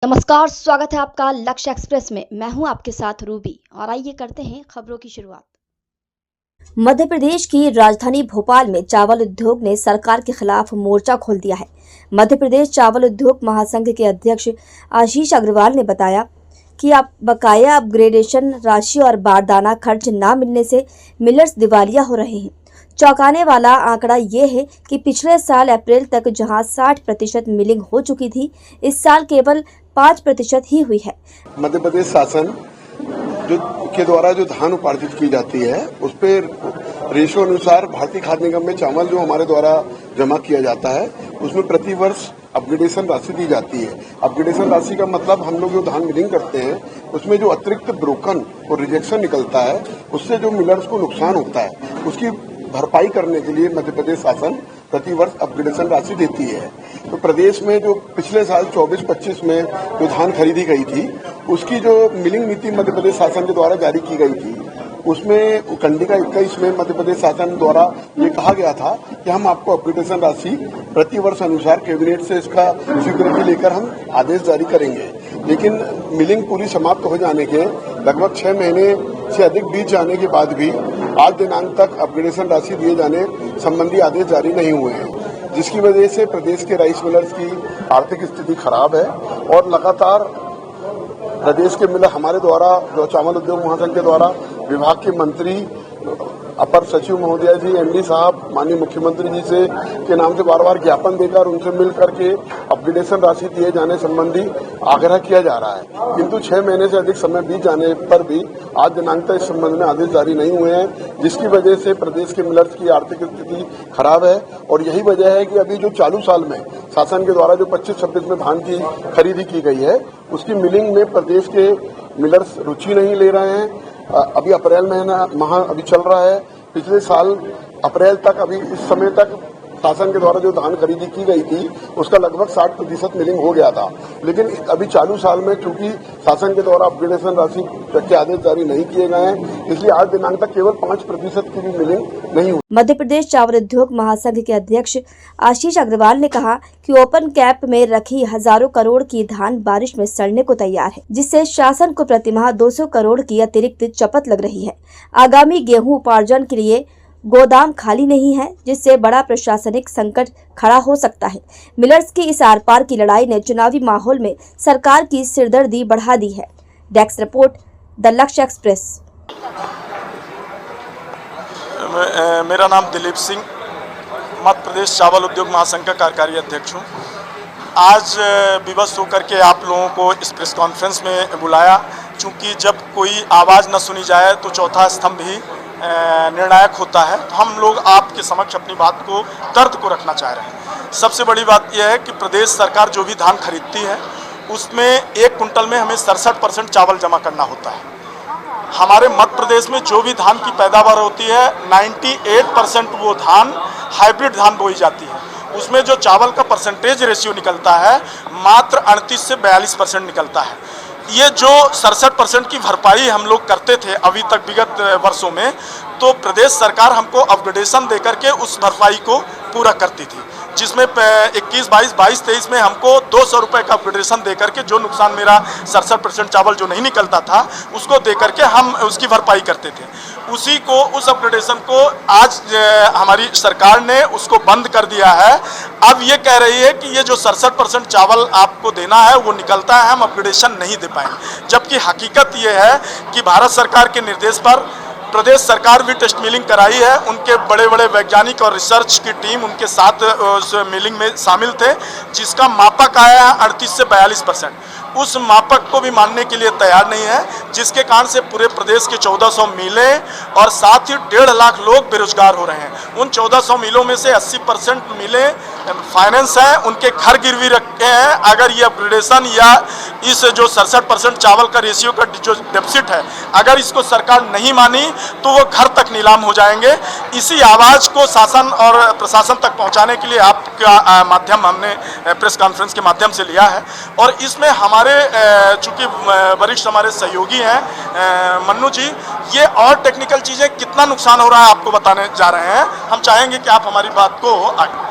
नमस्कार, स्वागत है आपका लक्ष्य एक्सप्रेस में। मैं हूं आपके साथ रूबी और आइए करते हैं खबरों की शुरुआत। मध्य प्रदेश की राजधानी भोपाल में चावल उद्योग ने सरकार के खिलाफ मोर्चा खोल दिया है। मध्य प्रदेश चावल उद्योग महासंघ के अध्यक्ष आशीष अग्रवाल ने बताया कि बकाया अपग्रेडेशन राशि और बारदाना खर्च न मिलने से मिलर्स दिवालिया हो रहे हैं। चौंकाने वाला आंकड़ा ये है कि पिछले साल अप्रैल तक जहां 60% मिलिंग हो चुकी थी, इस साल केवल 5% ही हुई है। मध्य प्रदेश शासन के द्वारा जो धान उपार्जित की जाती है उस पर रेशो अनुसार भारतीय खाद्य निगम में चावल जो हमारे द्वारा जमा किया जाता है उसमें प्रति वर्ष अपग्रेडेशन राशि दी जाती है। अपग्रेडेशन राशि का मतलब हम लोग जो धान मिलिंग करते हैं उसमें जो अतिरिक्त ब्रोकन और रिजेक्शन निकलता है उससे जो मिलर्स को नुकसान होता है उसकी भरपाई करने के लिए मध्य प्रदेश शासन प्रति वर्ष अपग्रेडेशन राशि देती है। तो प्रदेश में जो पिछले साल 24-25 में जो धान खरीदी गई थी उसकी जो मिलिंग नीति मध्य प्रदेश शासन के द्वारा जारी की गई थी उसमें कंडिका 21 में मध्य प्रदेश शासन द्वारा ये कहा गया था कि हम आपको अपग्रेडेशन राशि प्रति वर्ष अनुसार कैबिनेट से इसका स्वीकृति लेकर हम आदेश जारी करेंगे। लेकिन मिलिंग पूरी समाप्त हो जाने के लगभग 6 महीने से अधिक बीत जाने के बाद भी आज दिनांक तक अपग्रेडेशन राशि दिए जाने संबंधी आदेश जारी नहीं हुए हैं, जिसकी वजह से प्रदेश के राइस मिलर्स की आर्थिक स्थिति खराब है और लगातार प्रदेश के मिलर हमारे द्वारा जो चावल उद्योग महासंघ के द्वारा विभाग के मंत्री अपर सचिव महोदय जी, एमडी साहब, माननीय मुख्यमंत्री जी से के नाम से बार बार ज्ञापन देकर उनसे मिल करके अपग्रेडेशन राशि दिए जाने संबंधी आग्रह किया जा रहा है। किंतु 6 महीने से अधिक समय बीत जाने पर भी आज दिनांक तक इस संबंध में आदेश जारी नहीं हुए हैं, जिसकी वजह से प्रदेश के मिलर्स की आर्थिक स्थिति खराब है। और यही वजह है कि अभी जो चालू साल में शासन के द्वारा जो 25-26 में धान की खरीदी की गई है उसकी मिलिंग में प्रदेश के मिलर्स रुचि नहीं ले रहे हैं। अभी अप्रैल महीना माह अभी चल रहा है। पिछले साल अप्रैल तक अभी इस समय तक शासन के द्वारा जो धान खरीदी की गई थी उसका लगभग 60% मिलिंग हो गया था। लेकिन अभी चालू साल में चूंकि शासन के द्वारा अपग्रेडेशन राशि के आदेश जारी नहीं किए गए हैं, इसलिए आज दिनांक तक केवल 5% की भी मिलिंग नहीं हुई। मध्य प्रदेश चावल उद्योग महासंघ के अध्यक्ष आशीष अग्रवाल ने कहा कि ओपन कैप में रखी हजारों करोड़ की धान बारिश में सड़ने को तैयार है, जिससे शासन को प्रतिमाह 200 करोड़ की अतिरिक्त चपत लग रही है। आगामी गेहूं उपार्जन के लिए गोदाम खाली नहीं है, जिससे बड़ा प्रशासनिक संकट खड़ा हो सकता है। मिलर्स की इस आर पार की लड़ाई ने चुनावी माहौल में सरकार की सिरदर्दी बढ़ा दी है। डेस्क रिपोर्ट, द लक्ष्य एक्सप्रेस। मेरा नाम दिलीप सिंह, मध्य प्रदेश चावल उद्योग महासंघ का कार्यकारी अध्यक्ष हूँ। आज विवश होकर के आप लोगों को इस प्रेस कॉन्फ्रेंस में बुलाया, चूँकि जब कोई आवाज़ न सुनी जाए तो चौथा स्तंभ ही निर्णायक होता है। तो हम लोग आपके समक्ष अपनी बात को, दर्द को रखना चाह रहे हैं। सबसे बड़ी बात यह है कि प्रदेश सरकार जो भी धान खरीदती है उसमें 1 कुंटल में हमें 67% चावल जमा करना होता है। हमारे मध्य प्रदेश में जो भी धान की पैदावार होती है 98% वो धान हाइब्रिड धान बोई जाती है। उसमें जो चावल का परसेंटेज रेशियो निकलता है मात्र 38 से 42% निकलता है। ये जो 67% की भरपाई हम लोग करते थे अभी तक विगत वर्षों में, तो प्रदेश सरकार हमको अपग्रेडेशन देकर के उस भरपाई को पूरा करती थी, जिसमें 21-22-23 में हमको 200 रुपये का अपग्रेडेशन देकर के जो नुकसान मेरा 67% चावल जो नहीं निकलता था उसको देकर के हम उसकी भरपाई करते थे। उस अपग्रेडेशन को आज हमारी सरकार ने उसको बंद कर दिया है। अब ये कह रही है कि ये जो 67% चावल आपको देना है वो निकलता है, हम अपग्रेडेशन नहीं दे पाएंगे। जबकि हकीकत ये है कि भारत सरकार के निर्देश पर प्रदेश सरकार भी टेस्ट मिलिंग कराई है। उनके बड़े बड़े वैज्ञानिक और रिसर्च की टीम उनके साथ उस मिलिंग में शामिल थे, जिसका मापक आया है 38 से 42%। उस मापक को भी मानने के लिए तैयार नहीं है, जिसके कारण से पूरे प्रदेश के 1400 मिलें और साथ ही 1.5 लाख लोग बेरोजगार हो रहे हैं। उन 1400 मिलों में से 80% मिलें फाइनेंस है, उनके घर गिरवी रखे हैं। अगर ये अपग्रेडेशन या इस जो 67% चावल का रेशियो का जो डेफिसिट है, अगर इसको सरकार नहीं मानी तो वो घर तक नीलाम हो जाएंगे। इसी आवाज़ को शासन और प्रशासन तक पहुंचाने के लिए आपका माध्यम हमने प्रेस कॉन्फ्रेंस के माध्यम से लिया है। और इसमें हमारे चूँकि वरिष्ठ हमारे सहयोगी हैं मन्नू जी, ये और टेक्निकल चीज़ें कितना नुकसान हो रहा है आपको बताने जा रहे हैं। हम चाहेंगे कि आप हमारी बात को आगे